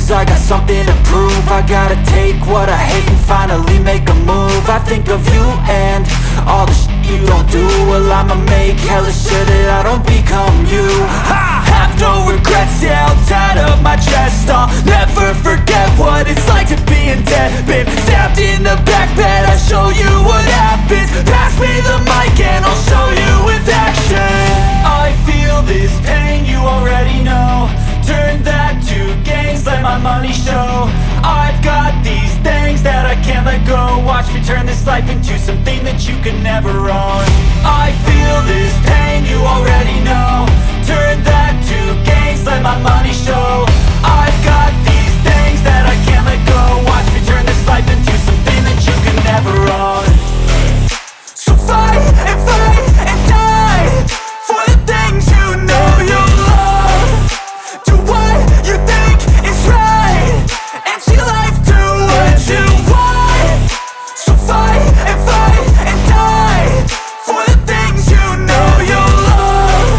lose, I got something to prove. I gotta take what I hate and finally make a move. I think of you and all the shit you don't do. Well, I'ma make hella sure that I don't become you. I have no regrets, yeah, I'll tie up my chest. I'll never forget what it's like to be in debt. Been stabbed in the back bed, I'll show you what happens. Pass me the mic and I'll show you with action. I feel this pain, you already know. Turn that to gains, let my money show. I've got these things that I can't let go. Watch me turn this life into something that you can never own. I feel this pain, you already know. Turn that to gains, let my money show. I've got these things that I can't let go. Watch me turn this life into something that you can never own. So fight and die for the things you know you love. Do what you think is right and see life do what you want. So fight and die for the things you know you love.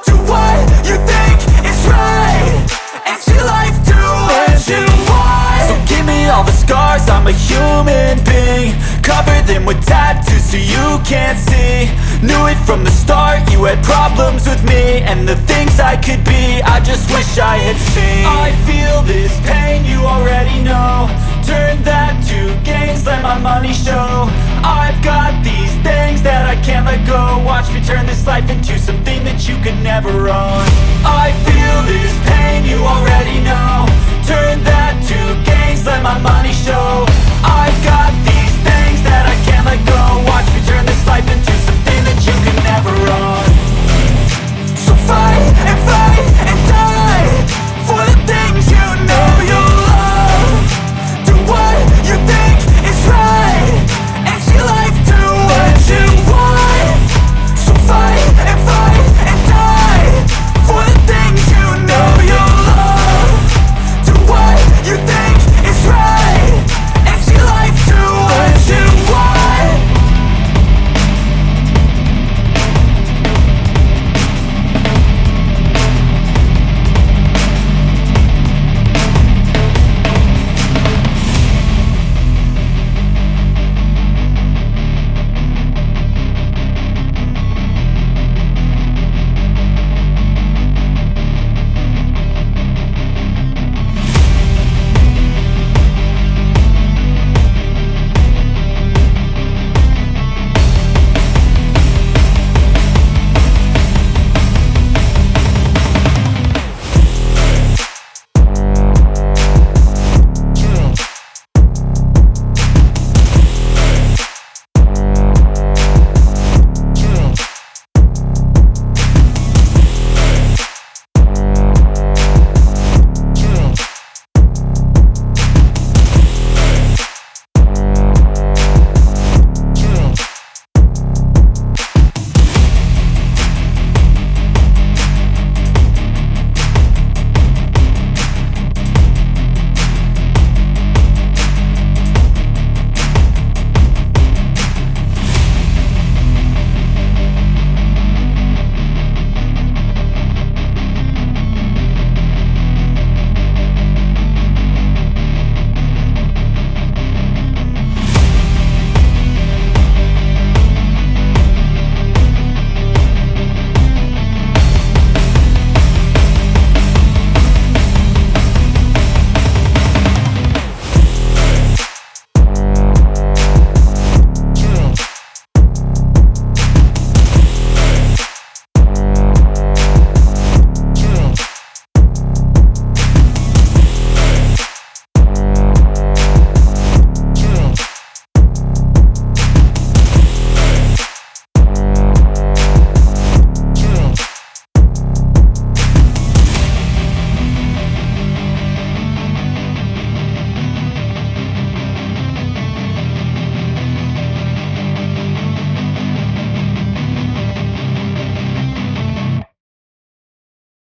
Do what you think is right and see life do what you want. So give me all the scars, I'm a human being. Cover them with tattoos so you can't see. Knew it from the start, you had problems with me and the things I could be, I just wish I had seen. I feel this pain, you already know. Turn that to gains, let my money show. I've got these things that I can't let go. Watch me turn this life into something that you can never own. I feel this pain, you already know. Turn that